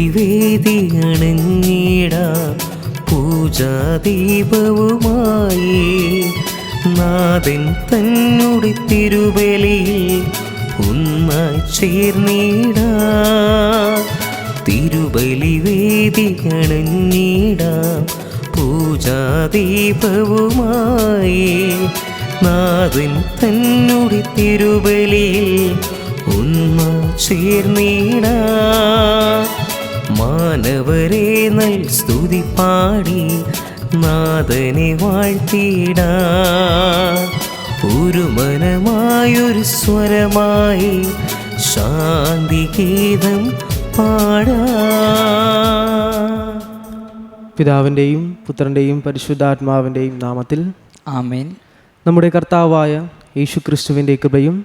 തിരുബലിവേദി അണഞ്ഞിടാം പൂജാദീപവുമായി. നാഥൻ തന്നുടെ തിരുബലിയിൽ ഒന്നായി ചേർന്നിടാം. തിരുബലിവേദി അണഞ്ഞിടാം പൂജാദീപവുമായി. നാഥൻ തന്നുടെ തിരുബലിയിൽ ഒന്നായി ചേർന്നിടാം. മാനവരെ നൽ സ്തുതി പാടി നാഥനെ വാഴ്ത്തിടാം. ഒരു മനമായൊരു സ്വരമായി ശാന്തിഗീതം പാടാം. പിതാവിൻ്റെയും പുത്രൻ്റെയും പരിശുദ്ധാത്മാവിൻ്റെയും നാമത്തിൽ ആമേൻ. നമ്മുടെ കർത്താവായ യേശുക്രിസ്തുവിൻ്റെ കൃപയും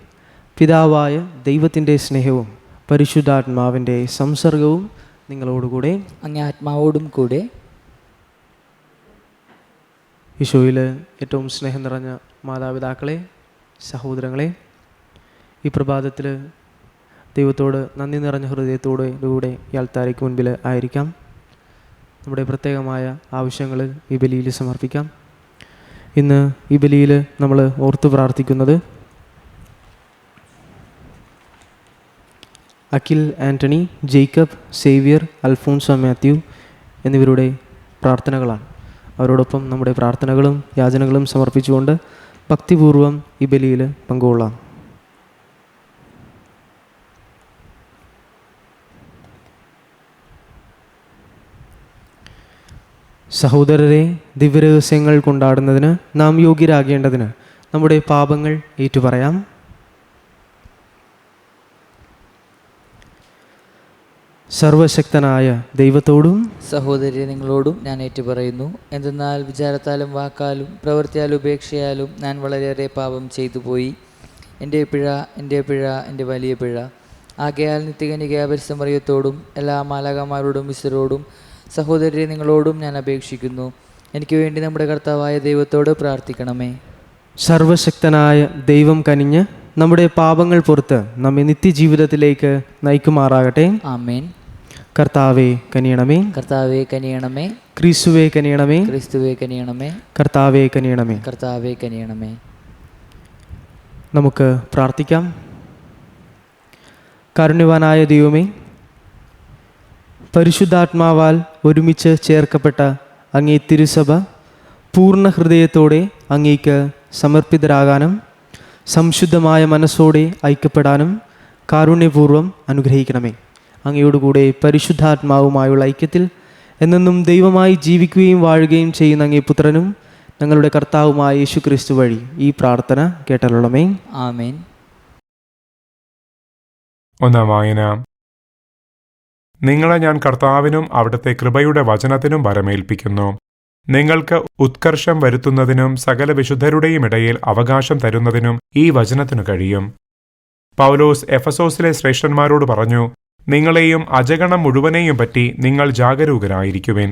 പിതാവായ ദൈവത്തിൻ്റെ സ്നേഹവും പരിശുദ്ധാത്മാവിൻ്റെ സംസർഗവും നിങ്ങളോടുകൂടെ അങ്ങേ ആത്മാവോടും കൂടെ. ഈശോയിൽ ഏറ്റവും സ്നേഹം നിറഞ്ഞ മാതാപിതാക്കളെ, സഹോദരങ്ങളെ, ഈ പ്രഭാതത്തിൽ ദൈവത്തോട് നന്ദി നിറഞ്ഞ ഹൃദയത്തോടുകൂടെ ഈ അൾത്താരയ്ക്ക് മുൻപിൽ ആയിരിക്കാം. നമ്മുടെ പ്രത്യേകമായ ആവശ്യങ്ങൾ ഈ ബലിയിൽ സമർപ്പിക്കാം. ഇന്ന് ഈ ബലിയിൽ നമ്മൾ ഓർത്തു പ്രാർത്ഥിക്കുന്നത് Akhil Antony, Jacob, Xavier, Alphonso Mathew എന്നിവരുടെ പ്രാർത്ഥനകളാണ്. അവരോടൊപ്പം നമ്മുടെ പ്രാർത്ഥനകളും യാചനകളും സമർപ്പിച്ചുകൊണ്ട് ഭക്തിപൂർവം ഈ ബലിയിൽ പങ്കുകൊള്ളാം. സഹോദരരെ, ദിവ്യരഹസ്യങ്ങൾ കൊണ്ടാടുന്നതിന് നാം യോഗ്യരാകേണ്ടതിന് നമ്മുടെ പാപങ്ങൾ ഏറ്റുപറയാം. സർവശക്തനായ ദൈവത്തോടും സഹോദരി നിങ്ങളോടും ഞാൻ ഏറ്റുപറയുന്നു. എന്തെന്നാൽ വിചാരത്താലും വാക്കാലും പ്രവൃത്തിയാലും ഉപേക്ഷയാലും ഞാൻ വളരെയേറെ പാപം ചെയ്തു പോയി. എൻ്റെ പിഴ, എൻ്റെ വലിയ പിഴ. ആകയാൽ നിത്യകന്യകാപരിസമറിയത്തോടും എല്ലാ മാലാഖമാരോടും വിശുദ്ധരോടും സഹോദരി നിങ്ങളോടും ഞാൻ അപേക്ഷിക്കുന്നു. എനിക്ക് വേണ്ടി നമ്മുടെ കർത്താവായ ദൈവത്തോട് പ്രാർത്ഥിക്കണമേ. സർവശക്തനായ ദൈവം കനിഞ്ഞ് നമ്മുടെ പാപങ്ങൾ പുറത്ത് നമ്മെ നിത്യജീവിതത്തിലേക്ക് നയിക്കുമാറാകട്ടെ. ആമേൻ. കർത്താവേ കനിയണമേ. കർത്താവേ കനിയണമേ. ക്രിസ്തുവേ കനിയണമേ. ക്രിസ്തുവേ കനിയണമേ. കർത്താവേ കനിയണമേ. കർത്താവേ കനിയണമേ. നമുക്ക് പ്രാർത്ഥിക്കാം. കാരുണ്യവാനായ ദൈവമേ, പരിശുദ്ധാത്മാവാൽ ഒരുമിച്ച് ചേർക്കപ്പെട്ട അങ്ങേ തിരുസഭ പൂർണ്ണ ഹൃദയത്തോടെ അങ്ങേക്ക് സമർപ്പിതരാകാനും സംശുദ്ധമായ മനസ്സോടെ ഐക്യപ്പെടാനും കാരുണ്യപൂർവ്വം അനുഗ്രഹിക്കണമേ. അങ്ങയോടുകൂടെ പരിശുദ്ധാത്മാവുമായുള്ള ഐക്യത്തിൽ എന്നെന്നും ദൈവമായി ജീവിക്കുകയും വാഴുകയും ചെയ്യുന്ന അങ്ങേ പുത്രനും ഞങ്ങളുടെ കർത്താവുമായ യേശുക്രിസ്തു വഴി ഈ പ്രാർത്ഥന കേട്ടരുളണമേ. ആമേൻ. ഒന്നാം വായന. നിങ്ങളെ ഞാൻ കർത്താവിനും അവിടുത്തെ കൃപയുടെ വചനത്തിനും വരമേൽപ്പിക്കുന്നു. നിങ്ങൾക്ക് ഉത്കർഷം വരുത്തുന്നതിനും സകല വിശുദ്ധരുടെയും ഇടയിൽ അവകാശം തരുന്നതിനും ഈ വചനത്തിനു കഴിയും. പൗലോസ് എഫസോസിലെ ശ്രേഷ്ഠന്മാരോട് പറഞ്ഞു, നിങ്ങളെയും അജഗണം മുഴുവനെയും പറ്റി നിങ്ങൾ ജാഗരൂകരായിരിക്കുവിൻ.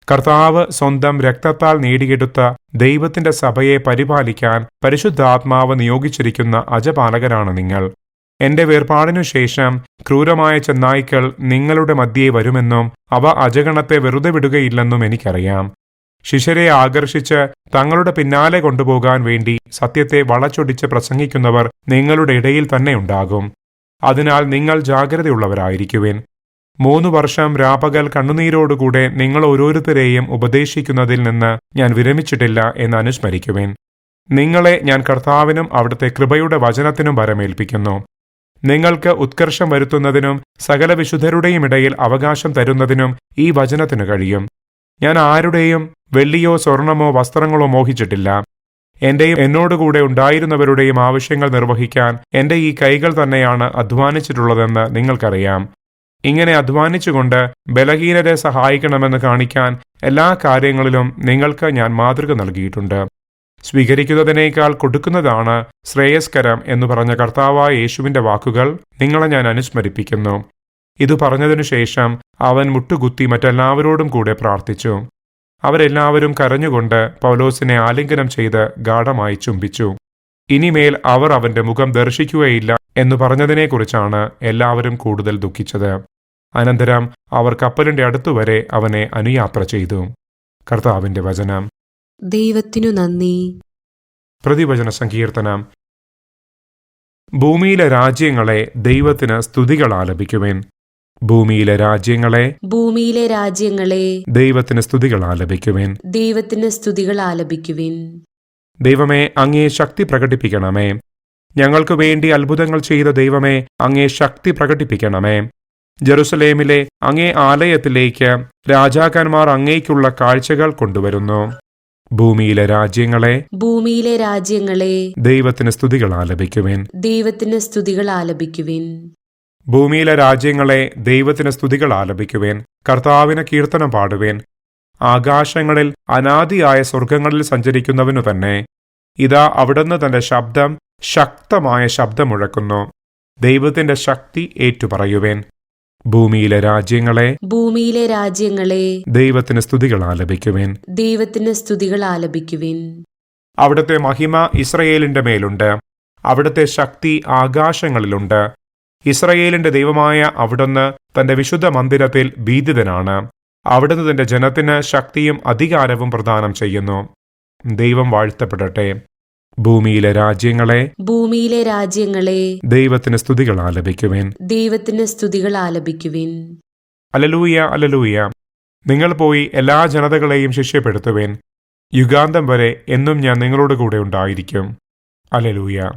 കർത്താവ് സ്വന്തം രക്തത്താൽ നേടിയെടുത്ത ദൈവത്തിന്റെ സഭയെ പരിപാലിക്കാൻ പരിശുദ്ധാത്മാവ് നിയോഗിച്ചിരിക്കുന്ന അജപാലകരാണ് നിങ്ങൾ. എന്റെ വേർപാടിനു ശേഷം ക്രൂരമായ ചെന്നായ്ക്കൾ നിങ്ങളുടെ മധ്യേ വരുമെന്നും അവ അജഗണത്തെ വെറുതെ വിടുകയില്ലെന്നും എനിക്കറിയാം. ശിഷ്യരെ ആകർഷിച്ച് തങ്ങളുടെ പിന്നാലെ കൊണ്ടുപോകാൻ വേണ്ടി സത്യത്തെ വളച്ചൊടിച്ച് പ്രസംഗിക്കുന്നവർ നിങ്ങളുടെ ഇടയിൽ തന്നെ ഉണ്ടാകും. അതിനാൽ നിങ്ങൾ ജാഗ്രതയുള്ളവരായിരിക്കുവിൻ. 3 വർഷം രാപകൽ കണ്ണുനീരോടുകൂടെ നിങ്ങൾ ഓരോരുത്തരെയും ഉപദേശിക്കുന്നതിൽ നിന്ന് ഞാൻ വിരമിച്ചിട്ടില്ല എന്ന് അനുസ്മരിക്കുവിൻ. നിങ്ങളെ ഞാൻ കർത്താവിനും അവിടുത്തെ കൃപയുടെ വചനത്തിനും വരമേൽപ്പിക്കുന്നു. നിങ്ങൾക്ക് ഉത്കർഷം വരുത്തുന്നതിനും സകല വിശുദ്ധരുടെയും ഇടയിൽ അവകാശം തരുന്നതിനും ഈ വചനത്തിനു കഴിയും. ഞാൻ ആരുടെയും വെള്ളിയോ സ്വർണമോ വസ്ത്രങ്ങളോ മോഹിച്ചിട്ടില്ല. എന്റെയും എന്നോടുകൂടെ ഉണ്ടായിരുന്നവരുടെയും ആവശ്യങ്ങൾ നിർവഹിക്കാൻ എന്റെ ഈ കൈകൾ തന്നെയാണ് അധ്വാനിച്ചിട്ടുള്ളതെന്ന് നിങ്ങൾക്കറിയാം. ഇങ്ങനെ അധ്വാനിച്ചുകൊണ്ട് ബലഹീനരെ സഹായിക്കണമെന്ന് കാണിക്കാൻ എല്ലാ കാര്യങ്ങളിലും നിങ്ങൾക്ക് ഞാൻ മാതൃക നൽകിയിട്ടുണ്ട്. സ്വീകരിക്കുന്നതിനേക്കാൾ കൊടുക്കുന്നതാണ് ശ്രേയസ്കരം എന്ന് പറഞ്ഞ കർത്താവായ യേശുവിന്റെ വാക്കുകൾ നിങ്ങളെ ഞാൻ അനുസ്മരിപ്പിക്കുന്നു. ഇതു പറഞ്ഞതിനു ശേഷം അവൻ മുട്ടുകുത്തി മറ്റെല്ലാവരോടും കൂടെ പ്രാർത്ഥിച്ചു. അവരെല്ലാവരും കരഞ്ഞുകൊണ്ട് പൗലോസിനെ ആലിംഗനം ചെയ്ത് ഗാഢമായി ചുംബിച്ചു. ഇനിമേൽ അവർ അവന്റെ മുഖം ദർശിക്കുകയില്ല എന്നു പറഞ്ഞതിനെക്കുറിച്ചാണ് എല്ലാവരും കൂടുതൽ ദുഃഖിച്ചത്. അനന്തരം അവർ കപ്പലിന്റെ അടുത്തുവരെ അവനെ അനുയാത്ര ചെയ്തു. കർത്താവിന്റെ വചനം. ദൈവത്തിനു നന്ദി. പ്രതിവചന സങ്കീർത്തനം. ഭൂമിയിലെ രാജ്യങ്ങളെ ദൈവത്തിന് സ്തുതികൾ ആലപിക്കുവിൻ. ഭൂമിയിലെ രാജ്യങ്ങളെ ഭൂമിയിലെ രാജ്യങ്ങളെ ദൈവത്തിന് സ്തുതികൾ ആലപിക്കുവിൻ. ദൈവത്തിന് സ്തുതികൾ ആലപിക്കുവിൻ. ദൈവമേ, അങ്ങേ ശക്തി പ്രകടിപ്പിക്കണമേ. ഞങ്ങൾക്കു വേണ്ടി അത്ഭുതങ്ങൾ ചെയ്ത ദൈവമേ, അങ്ങേ ശക്തി പ്രകടിപ്പിക്കണമേ. ജെറുസലേമിലെ അങ്ങേ ആലയത്തിലേക്ക് രാജാക്കന്മാർ അങ്ങേക്കുള്ള കാഴ്ചകൾ കൊണ്ടുവരുന്നു. ഭൂമിയിലെ രാജ്യങ്ങളെ ഭൂമിയിലെ രാജ്യങ്ങളെ ദൈവത്തിന് സ്തുതികൾ ആലപിക്കുവിൻ. ദൈവത്തിന് സ്തുതികൾ ആലപിക്കുവിൻ. ഭൂമിയിലെ രാജ്യങ്ങളെ ദൈവത്തിന് സ്തുതികൾ ആലപിക്കുവിൻ. കർത്താവിന് കീർത്തനം പാടുവിൻ. ആകാശങ്ങളിൽ അനാദിയായ സ്വർഗങ്ങളിൽ സഞ്ചരിക്കുന്നവനു തന്നെ ഇതാ അവിടുന്ന് തന്റെ ശബ്ദം ശക്തമായ ശബ്ദമുഴക്കുന്നു. ദൈവത്തിന്റെ ശക്തി ഏറ്റുപറയുവിൻ. ഭൂമിയിലെ രാജ്യങ്ങളെ ഭൂമിയിലെ രാജ്യങ്ങളെ ദൈവത്തിന് സ്തുതികൾ ആലപിക്കുവിൻ. ദൈവത്തിന് സ്തുതികൾ ആലപിക്കുവിൻ. അവിടുത്തെ മഹിമ ഇസ്രയേലിന്റെ മേലുണ്ട്. അവിടുത്തെ ശക്തി ആകാശങ്ങളിലുണ്ട്. ഇസ്രയേലിന്റെ ദൈവമായ അവിടുന്ന് തന്റെ വിശുദ്ധ മന്ദിരത്തിൽ ഭീതിതനാണ്. അവിടുന്ന് തന്റെ ജനത്തിന് ശക്തിയും അധികാരവും പ്രദാനം ചെയ്യുന്നു. ദൈവം വാഴ്ത്തപ്പെടട്ടെ. ഭൂമിയിലെ രാജ്യങ്ങളെ ഭൂമിയിലെ രാജ്യങ്ങളെ ദൈവത്തിന് സ്തുതികൾ ആലപിക്കുവിൻ. ദൈവത്തിന് സ്തുതികൾ ആലപിക്കുവിൻ. Hallelujah, hallelujah. നിങ്ങൾ പോയി എല്ലാ ജനതകളെയും ശിഷ്യപ്പെടുത്തുവിൻ. യുഗാന്തം വരെ എന്നും ഞാൻ നിങ്ങളോട് കൂടെ ഉണ്ടായിരിക്കും. അലലൂയ.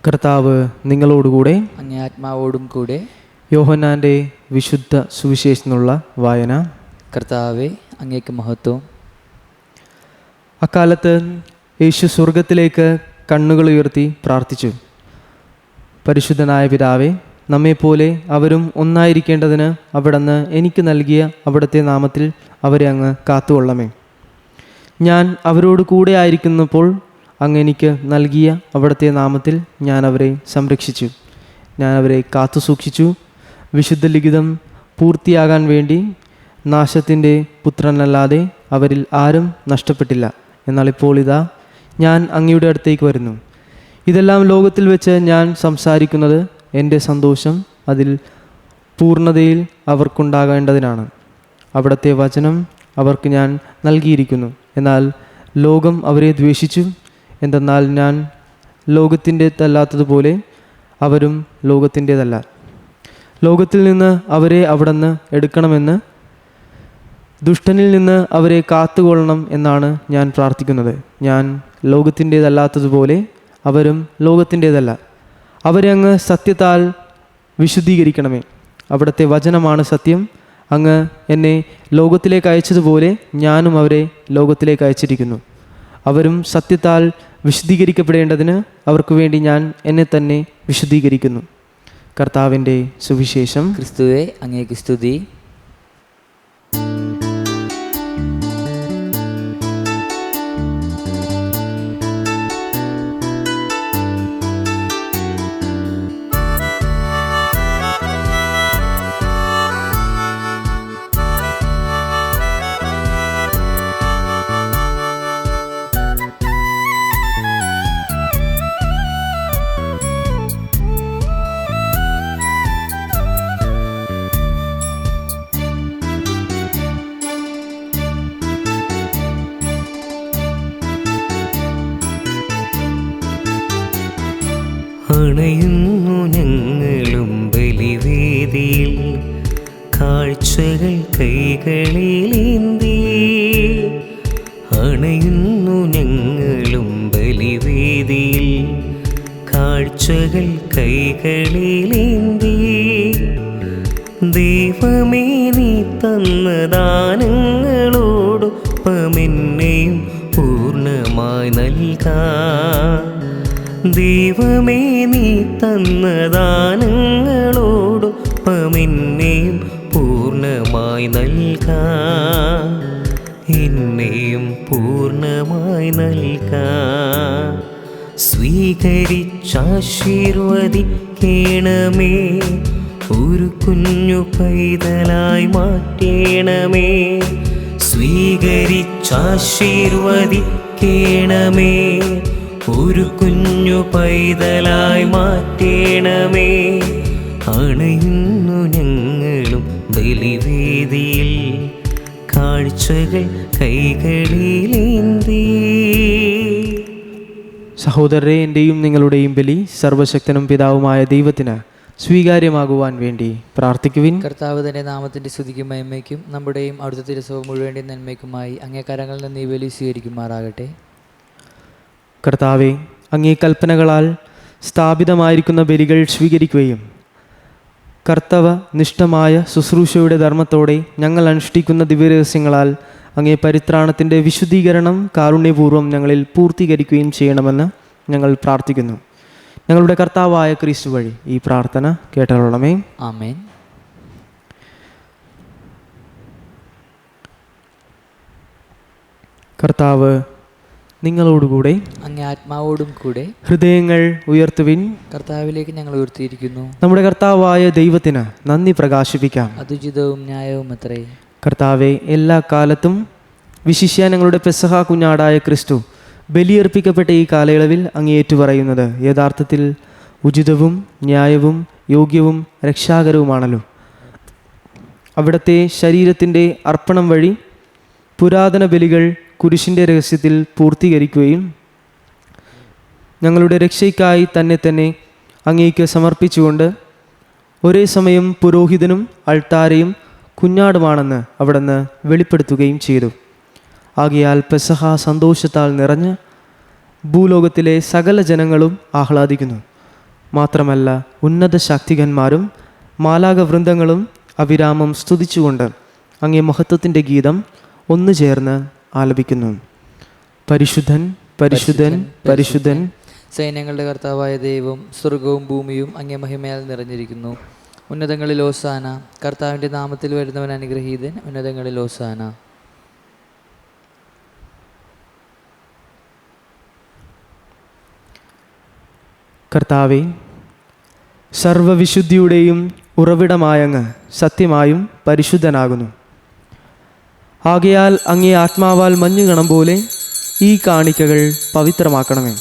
കർത്താവ് നിങ്ങളോടുകൂടെ. അങ്ങേ ആത്മാവോടും കൂടെ. യോഹന്നാൻ്റെ വിശുദ്ധ സുവിശേഷത്തിനുള്ള വായന. കർത്താവെ, അങ്ങേക്ക് മഹത്വം. അക്കാലത്ത് യേശു സ്വർഗത്തിലേക്ക് കണ്ണുകൾ ഉയർത്തി പ്രാർത്ഥിച്ചു. പരിശുദ്ധനായ പിതാവേ, നമ്മെപ്പോലെ അവരും ഒന്നായിരിക്കേണ്ടതിന് അവിടുന്ന് എനിക്ക് നൽകിയ അവിടുത്തെ നാമത്തിൽ അവരെ അങ്ങ് കാത്തുകൊള്ളമേ. ഞാൻ അവരോട് കൂടെ ആയിരിക്കുന്നപ്പോൾ അങ്ങ് എനിക്ക് നൽകിയ അവിടുത്തെ നാമത്തിൽ ഞാൻ അവരെ സംരക്ഷിച്ചു. ഞാൻ അവരെ കാത്തു സൂക്ഷിച്ചു. വിശുദ്ധ ലിഖിതം പൂർത്തിയാകാൻ വേണ്ടി നാശത്തിൻ്റെ പുത്രനല്ലാതെ അവരിൽ ആരും നഷ്ടപ്പെട്ടില്ല. എന്നാൽ ഇപ്പോൾ ഇതാ ഞാൻ അങ്ങയുടെ അടുത്തേക്ക് വരുന്നു. ഇതെല്ലാം ലോകത്തിൽ വെച്ച് ഞാൻ സംസാരിക്കുന്നത് എൻ്റെ സന്തോഷം അതിൽ പൂർണ്ണതയിൽ അവർക്കുണ്ടാകേണ്ടതിനാണ്. അവിടുത്തെ വചനം അവർക്ക് ഞാൻ നൽകിയിരിക്കുന്നു. എന്നാൽ ലോകം അവരെ ദ്വേഷിച്ചു. എന്തെന്നാൽ ഞാൻ ലോകത്തിൻ്റേതല്ലാത്തതുപോലെ അവരും ലോകത്തിൻ്റേതല്ല. ലോകത്തിൽ നിന്ന് അവരെ അവിടുന്ന് എടുക്കണമെന്ന് ദുഷ്ടനിൽ നിന്ന് അവരെ കാത്തുകൊള്ളണം എന്നാണ് ഞാൻ പ്രാർത്ഥിക്കുന്നത്. ഞാൻ ലോകത്തിൻ്റേതല്ലാത്തതുപോലെ അവരും ലോകത്തിൻ്റേതല്ല. അവരെ അങ്ങ് സത്യത്താൽ വിശുദ്ധീകരിക്കണമേ. അവിടുത്തെ വചനമാണ് സത്യം. അങ്ങ് എന്നെ ലോകത്തിലേക്ക് അയച്ചതുപോലെ ഞാനും അവരെ ലോകത്തിലേക്ക് അയച്ചിരിക്കുന്നു. അവരും സത്യത്താൽ വിശുദ്ധീകരിക്കപ്പെടേണ്ടതിന് അവർക്ക് വേണ്ടി ഞാൻ എന്നെ തന്നെ വിശുദ്ധീകരിക്കുന്നു. കർത്താവിൻ്റെ സുവിശേഷം. ക്രിസ്തുവേ, അങ്ങേക്ക് സ്തുതി. അണയുന്നു ഞങ്ങളും ബലിവേദിയിൽ കാഴ്ചകൾ കൈകളിലേന്തി. അണയുന്നു ഞങ്ങളും ബലിവേദിയിൽ കാഴ്ചകൾ കൈകളിലേന്തി. ദൈവമേ, നീ തന്ന ദാനങ്ങളോടൊപ്പമെന്നെയും പൂർണ്ണമായി നൽകാം. ദൈവമേ, നീ തന്ന ദാനങ്ങളോടൊപ്പമെന്നെയും പൂർണ്ണമായി നൽകാം. എന്നെയും പൂർണ്ണമായി നൽകാം. സ്വീകരിച്ചാശീർവദിക്കണമേ. ഒരു കുഞ്ഞു പൈതലായി മാറ്റണമേ. സ്വീകരിച്ചാശീർവദിക്കണമേ. ഒരു കുഞ്ഞു പൈതലായി മാറ്റേണമേ. അണയുന്നു ഞങ്ങളും ബലിവേദിയിൽ, കാഴ്ചകൾ കൈകളിലേന്തി. സഹോദരരെ, എൻ്റെയും നിങ്ങളുടെയും ബലി സർവശക്തനും പിതാവുമായ ദൈവത്തിന് സ്വീകാര്യമാകുവാൻ വേണ്ടി പ്രാർത്ഥിക്കുവിൻ. കർത്താവ് തന്റെ നാമത്തിന്റെ സ്തുതിക്കും മഹിമയ്ക്കും നമ്മുടെയും അവിടുത്തെ തിരുസഭ മുഴുവൻ്റെ നന്മയ്ക്കുമായി അങ്ങേ കരങ്ങളിൽ നിന്ന് ഈ ബലി സ്വീകരിക്കുമാറാകട്ടെ. കർത്താവെ, അങ്ങേ കൽപ്പനകളാൽ സ്ഥാപിതമായിരിക്കുന്ന ബലികൾ സ്വീകരിക്കുകയും കർത്തവ നിഷ്ഠമായ ശുശ്രൂഷയുടെ ധർമ്മത്തോടെ ഞങ്ങൾ അനുഷ്ഠിക്കുന്ന ദിവ്യരഹസ്യങ്ങളാൽ അങ്ങേ പരിത്രാണത്തിൻ്റെ വിശുദ്ധീകരണം കാരുണ്യപൂർവ്വം ഞങ്ങളിൽ പൂർത്തീകരിക്കുകയും ചെയ്യണമെന്ന് ഞങ്ങൾ പ്രാർത്ഥിക്കുന്നു. ഞങ്ങളുടെ കർത്താവായ ക്രിസ്തു വഴി ഈ പ്രാർത്ഥന കേട്ടരുളണമേ. ആമേൻ. കർത്താവ് നിങ്ങളോടുകൂടെ, അങ്ങേ ആത്മാവോടും കൂടെ. ഹൃദയങ്ങൾ ഉയർത്തുവിൻ. കർത്താവിലേക്ക് ഞങ്ങൾ ഉയർത്തിയിരിക്കുന്നു. നമ്മുടെ കർത്താവായ ദൈവത്തിന് നന്ദി പ്രകാശിപ്പിക്കാം. അതുചിതവും ന്യായവും അത്രേ. കർത്താവെ, എല്ലാ കാലത്തും വിശിഷ്യ ഞങ്ങളുടെ പെസഹ കുഞ്ഞാടായ ക്രിസ്തു ബലിയർപ്പിക്കപ്പെട്ട ഈ കാലയളവിൽ അങ്ങ് ഏറ്റുപറയുന്നത് യഥാർത്ഥത്തിൽ ഉചിതവും ന്യായവും യോഗ്യവും രക്ഷാകരവുമാണല്ലോ. അവിടുത്തെ ശരീരത്തിൻ്റെ അർപ്പണം വഴി പുരാതന ബലികൾ കുരിശിൻ്റെ രഹസ്യത്തിൽ പൂർത്തീകരിക്കുകയും ഞങ്ങളുടെ രക്ഷയ്ക്കായി തന്നെ അങ്ങേക്ക് സമർപ്പിച്ചുകൊണ്ട് ഒരേ സമയം പുരോഹിതനും അൾത്താരയും കുഞ്ഞാടുമാണെന്ന് അവിടുന്ന് വെളിപ്പെടുത്തുകയും ചെയ്തു. ആകയാൽ പെസഹ സന്തോഷത്താൽ നിറഞ്ഞ് ഭൂലോകത്തിലെ സകല ജനങ്ങളും ആഹ്ലാദിക്കുന്നു. മാത്രമല്ല, ഉന്നത ശാക്തികന്മാരും മാലാകവൃന്ദങ്ങളും അവിരാമം സ്തുതിച്ചുകൊണ്ട് അങ്ങേ മഹത്വത്തിൻ്റെ ഗീതം ഒന്നു ചേർന്ന് ആലപിക്കുന്നു. പരിശുദ്ധൻ, പരിശുദ്ധൻ, പരിശുദ്ധൻ, സൈന്യങ്ങളുടെ കർത്താവായ ദൈവം, സ്വർഗവും ഭൂമിയും അങ്ങേ മഹിമയാൽ നിറഞ്ഞിരിക്കുന്നു. ഉന്നതങ്ങളിൽ ഓസാന. കർത്താവിൻ്റെ നാമത്തിൽ വരുന്നവൻ അനുഗ്രഹീതൻ. ഉന്നതങ്ങളിൽ ഓസാന. കർത്താവെ, സർവവിശുദ്ധിയുടെയും ഉറവിടമായങ്ങ് സത്യമായും പരിശുദ്ധനാകുന്നു. ആകയാൽ അങ്ങേ ആത്മാവാൽ മഞ്ഞുകണം പോലെ ഈ കാണിക്കകൾ പവിത്രമാക്കണമേ.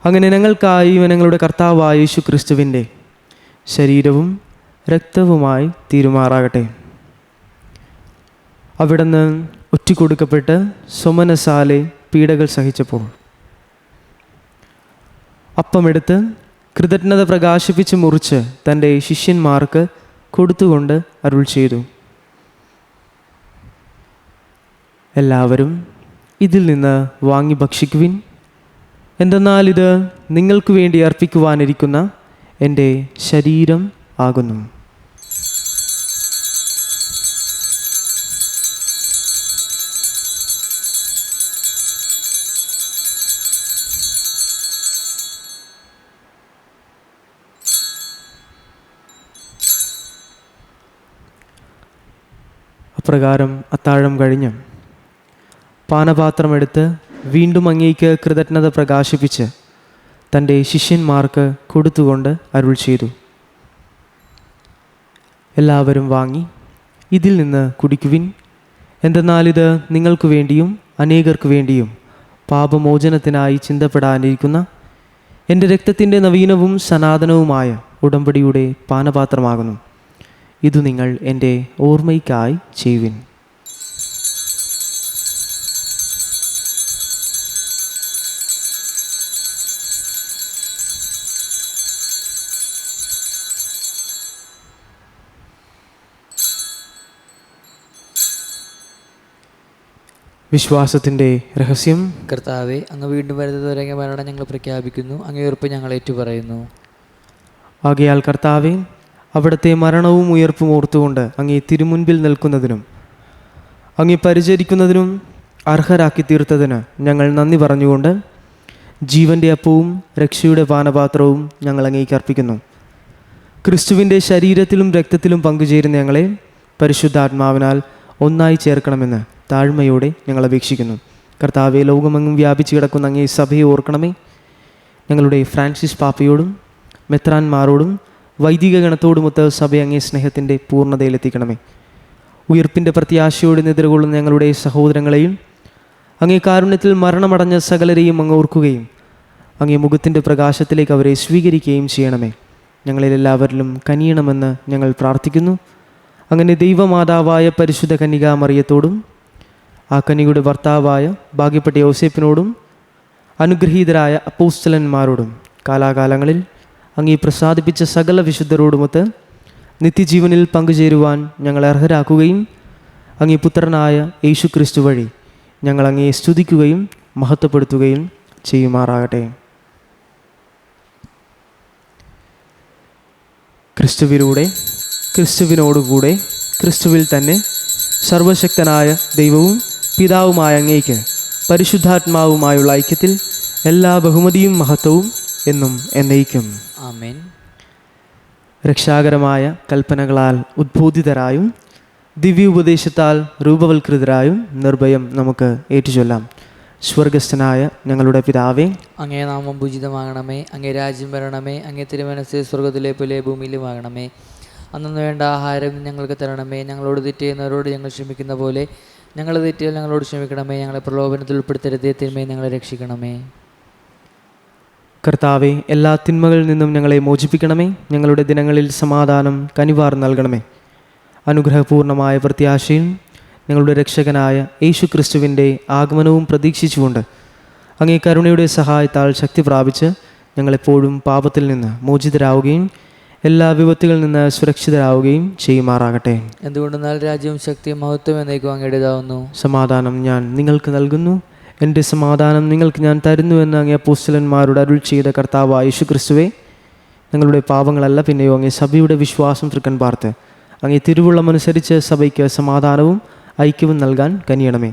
അങ്ങനെ ഞങ്ങൾക്കായി ഞങ്ങളുടെ കർത്താവായ യേശു ക്രിസ്തുവിൻ്റെ ശരീരവും രക്തവുമായി തീരുമാറാകട്ടെ. അവിടുന്ന് ഒറ്റിക്കൊടുക്കപ്പെട്ട് സൊമനസാലെ പീഡകൾ സഹിച്ചപ്പോൾ അപ്പമെടുത്ത് കൃതജ്ഞത പ്രകാശിപ്പിച്ച് മുറിച്ച് തൻ്റെ ശിഷ്യന്മാർക്ക് കൊടുത്തുകൊണ്ട് അരുൾ ചെയ്തു, എല്ലാവരും ഇതിൽ നിന്ന് വാങ്ങി ഭക്ഷിക്കുവിൻ. എന്തെന്നാൽ ഇത് നിങ്ങൾക്ക് വേണ്ടി അർപ്പിക്കുവാനിരിക്കുന്ന എൻ്റെ ശരീരം ആകുന്നു. അപ്രകാരം അത്താഴം കഴിഞ്ഞ് പാനപാത്രമെടുത്ത് വീണ്ടും അങ്ങേക്ക് കൃതജ്ഞത പ്രകാശിപ്പിച്ച് തൻ്റെ ശിഷ്യന്മാർക്ക് കൊടുത്തുകൊണ്ട് അരുൾ ചെയ്തു, എല്ലാവരും വാങ്ങി ഇതിൽ നിന്ന് കുടിക്കുവിൻ. എന്തെന്നാൽ ഇത് നിങ്ങൾക്ക് വേണ്ടിയും അനേകർക്ക് വേണ്ടിയും പാപമോചനത്തിനായി ചിന്തപ്പെടാനിരിക്കുന്ന എൻ്റെ രക്തത്തിൻ്റെ നവീനവും സനാതനവുമായ ഉടമ്പടിയുടെ പാനപാത്രമാകുന്നു. ഇത് നിങ്ങൾ എൻ്റെ ഓർമ്മയ്ക്കായി ചെയ്യുവിൻ. വിശ്വാസത്തിൻ്റെ രഹസ്യം. കർത്താവെ, അങ്ങ് വീണ്ടും വരുന്നതുവരെ അങ്ങേ മരണം ഞങ്ങൾ പ്രഖ്യാപിക്കുന്നു. അങ്ങേ ഉറപ്പ് ഞങ്ങൾ ഏറ്റുപറയുന്നു. ആകയാൽ കർത്താവെ, അവിടുത്തെ മരണവും ഉയർപ്പും ഓർത്തുകൊണ്ട് അങ്ങേ തിരുമുൻപിൽ നിൽക്കുന്നതിനും അങ്ങേ പരിചരിക്കുന്നതിനും അർഹരാക്കി തീർത്തതിന് ഞങ്ങൾ നന്ദി പറഞ്ഞുകൊണ്ട് ജീവൻ്റെ അപ്പവും രക്ഷയുടെ പാനപാത്രവും ഞങ്ങൾ അങ്ങേക്ക് അർപ്പിക്കുന്നു. ക്രിസ്തുവിൻ്റെ ശരീരത്തിലും രക്തത്തിലും പങ്കുചേരുന്ന ഞങ്ങളെ പരിശുദ്ധാത്മാവിനാൽ ഒന്നായി ചേർക്കണമെന്ന് താഴ്മയോടെ ഞങ്ങൾ അപേക്ഷിക്കുന്നു. കർത്താവെ, ലോകമെങ്ങും വ്യാപിച്ചു കിടക്കുന്ന അങ്ങേ സഭയെ ഓർക്കണമേ. ഞങ്ങളുടെ ഫ്രാൻസിസ് പാപ്പയോടും മെത്രാന്മാരോടും വൈദിക ഗണത്തോടുമൊത്ത് സഭ അങ്ങേ സ്നേഹത്തിൻ്റെ പൂർണ്ണതയിലെത്തിക്കണമേ. ഉയർപ്പിൻ്റെ പ്രത്യാശയോടെ നിദ്രകൊള്ളുന്ന ഞങ്ങളുടെ സഹോദരങ്ങളെയും അങ്ങേ കാരുണ്യത്തിൽ മരണമടഞ്ഞ സകലരെയും അങ്ങ് ഓർക്കുകയും അങ്ങേ മുഖത്തിൻ്റെ പ്രകാശത്തിലേക്ക് അവരെ സ്വീകരിക്കുകയും ചെയ്യണമേ. ഞങ്ങളിലെല്ലാവരിലും കനിയണമെന്ന് ഞങ്ങൾ പ്രാർത്ഥിക്കുന്നു. അങ്ങനെ ദൈവമാതാവായ പരിശുദ്ധ കന്യകാമറിയത്തോടും ആ കന്യകയുടെ ഭർത്താവായ ഭാഗ്യപ്പെട്ട യോസേപ്പിനോടും അനുഗ്രഹീതരായ അപ്പോസ്തലന്മാരോടും കാലാകാലങ്ങളിൽ അങ്ങേ പ്രസാദിപ്പിച്ച സകല വിശുദ്ധരോടുമൊത്ത് നിത്യജീവനിൽ പങ്കുചേരുവാൻ ഞങ്ങളെ അർഹരാക്കുകയും അങ്ങേ പുത്രനായ യേശുക്രിസ്തു വഴി ഞങ്ങൾ അങ്ങയെ സ്തുതിക്കുകയും മഹത്വപ്പെടുത്തുകയും ചെയ്യുമാറാകട്ടെ. ക്രിസ്തുവിലൂടെ, ക്രിസ്തുവിനോടുകൂടെ, ക്രിസ്തുവിൽ തന്നെ സർവശക്തനായ ദൈവവും പിതാവുമായ അങ്ങേക്ക് പരിശുദ്ധാത്മാവുമായുള്ള ഐക്യത്തിൽ എല്ലാ ബഹുമതിയും മഹത്വവും എന്നും എന്നേക്കും. ആമേൻ. രക്ഷാകരമായ കൽപ്പനകളാൽ ഉദ്ബോധിതരായും ദിവ്യ ഉപദേശത്താൽ രൂപവൽകൃതരായും നിർഭയം നമുക്ക് ഏറ്റുചൊല്ലാം. സ്വർഗസ്ഥനായ ഞങ്ങളുടെ പിതാവേ, അങ്ങേ നാമം പൂജിതമാകണമേ. അങ്ങേ രാജ്യം വരണമേ. അങ്ങേ തിരുമനസ്സ് സ്വർഗത്തിലെ പോലെ ഭൂമിയിലുമാകണമേ. അന്നു വേണ്ട ആഹാരം ഞങ്ങൾക്ക് തരണമേ. ഞങ്ങളോട് തെറ്റ് ചെയ്യുന്നവരോട് ഞങ്ങൾ ക്ഷമിക്കുന്ന പോലെ ഞങ്ങൾ തെറ്റിയാൽ ഞങ്ങളോട് ക്ഷമിക്കണമേ. ഞങ്ങളെ പ്രലോഭനത്തിൽ ഉൾപ്പെടുത്തരുതേ, തിന്മയെ ഞങ്ങളെ രക്ഷിക്കണമേ. കർത്താവെ, എല്ലാ തിന്മകളിൽ നിന്നും ഞങ്ങളെ മോചിപ്പിക്കണമേ. ഞങ്ങളുടെ ദിനങ്ങളിൽ സമാധാനം കനിവാർ നൽകണമേ. അനുഗ്രഹപൂർണമായ പ്രത്യാശയിൽ ഞങ്ങളുടെ രക്ഷകനായ യേശുക്രിസ്തുവിൻ്റെ ആഗമനവും പ്രതീക്ഷിച്ചുകൊണ്ട് അങ്ങേ കരുണയുടെ സഹായത്താൽ ശക്തി പ്രാപിച്ച് ഞങ്ങളെപ്പോഴും പാപത്തിൽ നിന്ന് മോചിതരാവുകയും എല്ലാ വിപത്തുകളിൽ നിന്ന് സുരക്ഷിതരാവുകയും ചെയ്യുമാറാകട്ടെ. എന്തുകൊണ്ടെന്നാൽ രാജ്യവും ശക്തിയും മഹത്വം എന്നേക്കും അങ്ങയുടേതാവുന്നു. സമാധാനം ഞാൻ നിങ്ങൾക്ക് നൽകുന്നു, എൻ്റെ സമാധാനം നിങ്ങൾക്ക് ഞാൻ തരുന്നുവെന്ന് അങ്ങേ അപ്പോസ്തലന്മാരോട് അരുൾ ചെയ്ത കർത്താവായ യേശുക്രിസ്തുവേ, ഞങ്ങളുടെ പാപങ്ങളല്ല പിന്നെയോ അങ്ങേ സഭയുടെ വിശ്വാസം തൃക്കൺ പാർത്ത് അങ്ങേ തിരുവുള്ളമനുസരിച്ച് സഭയ്ക്ക് സമാധാനവും ഐക്യവും നൽകാൻ കനിയണമേ.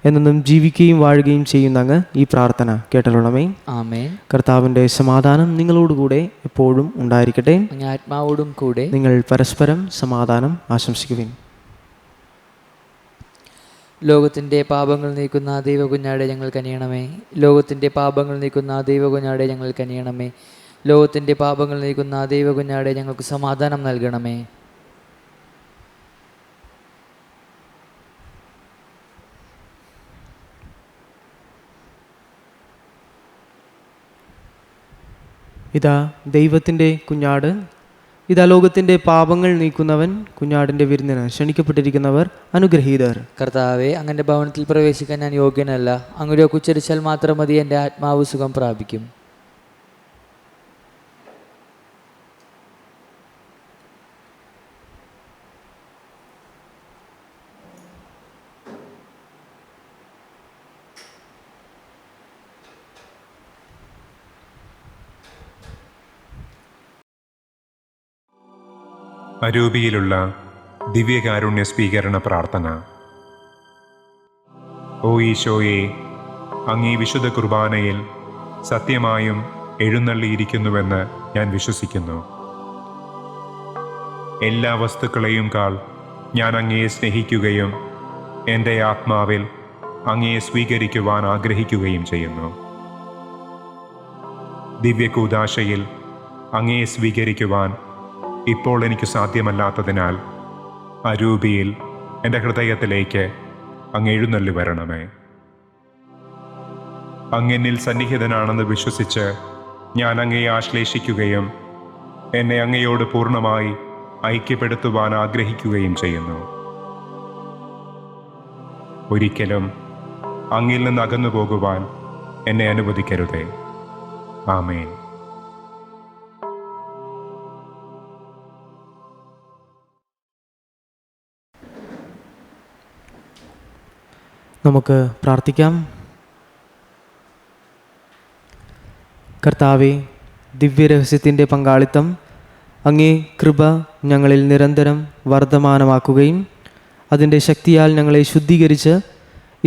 എന്നും ജീവിക്കുകയും വാഴുകയും ചെയ്യുന്ന അങ്ങ് ഈ പ്രാർത്ഥന കേട്ടലുണമേ. ആമേൻ. കർത്താവിൻ്റെ സമാധാനം നിങ്ങളോടുകൂടെ എപ്പോഴും ഉണ്ടായിരിക്കട്ടെ. അങ്ങേ ആത്മാവോടും കൂടെ. നിങ്ങൾ പരസ്പരം സമാധാനം ആശംസിക്കുവിൻ. ലോകത്തിൻ്റെ പാപങ്ങൾ നീക്കുന്ന ദൈവകുഞ്ഞാടെ ഞങ്ങൾ കനിയണമേ. ലോകത്തിൻ്റെ പാപങ്ങൾ നീക്കുന്ന ദൈവകുഞ്ഞാടെ ഞങ്ങൾ കനിയണമേ. ലോകത്തിൻ്റെ പാപങ്ങൾ നീക്കുന്ന ദൈവകുഞ്ഞാടെ ഞങ്ങൾക്ക് സമാധാനം നൽകണമേ. ഇതാ ദൈവത്തിൻ്റെ കുഞ്ഞാട്, ഇതാ ലോകത്തിൻ്റെ പാപങ്ങൾ നീക്കുന്നവൻ. കുഞ്ഞാടിൻ്റെ വിരുന്നിന് ക്ഷണിക്കപ്പെട്ടിരിക്കുന്നവർ അനുഗ്രഹീതർ. കർത്താവെ, അങ്ങൻ്റെ ഭവനത്തിൽ പ്രവേശിക്കാൻ ഞാൻ യോഗ്യനല്ല. അങ്ങയുടെ ഉച്ചരിച്ചാൽ മാത്രം മതി, എൻ്റെ ആത്മാവ് സുഖം പ്രാപിക്കും. അരൂപിയിലുള്ള ദിവ്യകാരുണ്യ സ്വീകരണ പ്രാർത്ഥന. ഓ ഈശോയെ, അങ്ങീ വിശുദ്ധ കുർബാനയിൽ സത്യമായും എഴുന്നള്ളിയിരിക്കുന്നുവെന്ന് ഞാൻ വിശ്വസിക്കുന്നു. എല്ലാ വസ്തുക്കളെയും കാൾ ഞാൻ അങ്ങയെ സ്നേഹിക്കുകയും എൻ്റെ ആത്മാവിൽ അങ്ങയെ സ്വീകരിക്കുവാൻ ആഗ്രഹിക്കുകയും ചെയ്യുന്നു. ദിവ്യകൂദാശയിൽ അങ്ങയെ സ്വീകരിക്കുവാൻ ഇപ്പോൾ എനിക്ക് സാധ്യമല്ലാത്തതിനാൽ അരൂപിയിൽ എൻ്റെ ഹൃദയത്തിലേക്ക് അങ്ങ് എഴുന്നള്ളി വരണമേ. അങ്ങെന്നിൽ സന്നിഹിതനാണെന്ന് വിശ്വസിച്ച് ഞാൻ അങ്ങയെ ആശ്ലേഷിക്കുകയും എന്നെ അങ്ങയോട് പൂർണ്ണമായി ഐക്യപ്പെടുത്തുവാൻ ആഗ്രഹിക്കുകയും ചെയ്യുന്നു. ഒരിക്കലും അങ്ങിൽ നിന്ന് അകന്നു പോകുവാൻ എന്നെ അനുവദിക്കരുതേ. ആമേൻ. നമുക്ക് പ്രാർത്ഥിക്കാം. കർത്താവെ, ദിവ്യരഹസ്യത്തിൻ്റെ പങ്കാളിത്തം അങ്ങേ കൃപ ഞങ്ങളിൽ നിരന്തരം വർദ്ധമാനമാക്കുകയും അതിൻ്റെ ശക്തിയാൽ ഞങ്ങളെ ശുദ്ധീകരിച്ച്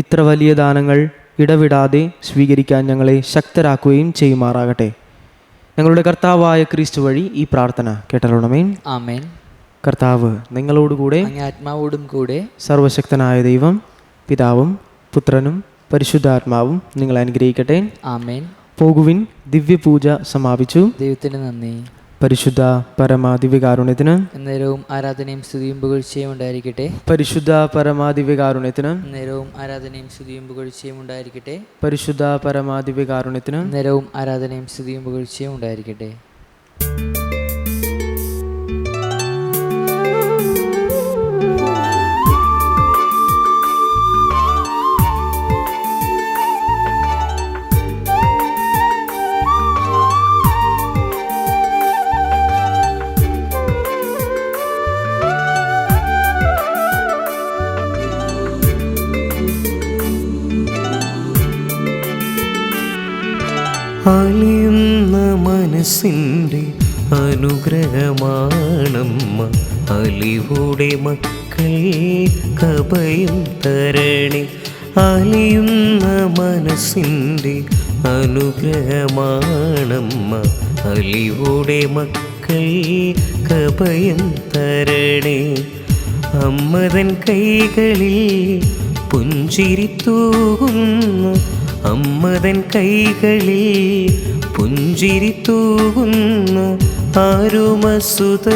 ഇത്ര വലിയ ദാനങ്ങൾ ഇടവിടാതെ സ്വീകരിക്കാൻ ഞങ്ങളെ ശക്തരാക്കുകയും ചെയ്യുമാറാകട്ടെ. ഞങ്ങളുടെ കർത്താവായ ക്രിസ്തു വഴി ഈ പ്രാർത്ഥന കേട്ടലുണമേ. ആമേൻ. കർത്താവ് നിങ്ങളോടുകൂടെ, അങ്ങേ ആത്മാവോടും കൂടെ. സർവശക്തനായ ദൈവം പിതാവും പുത്രനും പരിശുദ്ധാത്മാവും നിങ്ങളെ അനുഗ്രഹിക്കട്ടെ. ആമേൻ. പോകുവിൻ, ദിവ്യപൂജ സമാപിച്ചു. ദൈവത്തിന് നന്ദി. പരിശുദ്ധ പരമാദിവ്യകാരുണ്യത്തിന് നേരവും ആരാധനയും സ്തുതിയും പുകഴ്ചയും ഉണ്ടായിരിക്കട്ടെ. പരിശുദ്ധ പരമാദിവ്യകാരുണ്യത്തിന് നേരവും ആരാധനയും സ്തുതിയും പുകഴ്ചയും ഉണ്ടായിരിക്കട്ടെ. പരിശുദ്ധ പരമാദിവ്യകാരുണ്യത്തിന് നേരവും ആരാധനയും സ്തുതിയും പുകഴ്ചയും ഉണ്ടായിരിക്കട്ടെ. അലിയുന്ന മനസ്സിൻ്റെ അനുഗ്രഹമാണമ്മ, അലിവുടെ മക്കൾ കഭയം തരണേ. അലിയുന്ന മനസ്സിൻ്റെ അനുഗ്രഹമാണമ്മ, അലിവുടെ മക്കൾ കഭയം തരണേ. അമ്മതൻ കൈകളിൽ പുഞ്ചിരി തൂകുന്ന, അമ്മതൻ കൈകളിൽ പുഞ്ചിരി തൂകുന്ന അരുമസുതനോടു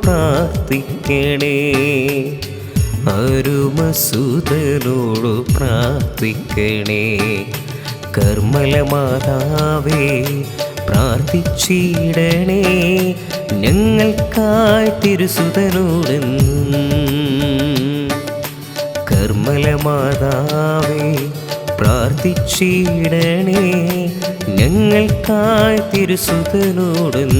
പ്രാർത്ഥിക്കണേ, അരുമസുതനോടു പ്രാർത്ഥിക്കണേ. കർമ്മല മാതാവേ പ്രാർത്ഥിച്ചിടണേ, ഞങ്ങൾക്കായി തിരുസുതനോടെന്നും. കർമ്മല മാതാവേ പ്രാർത്ഥിച്ചിടണേ, ഞങ്ങൾക്കായി തിരുസുതനോടെന്നും.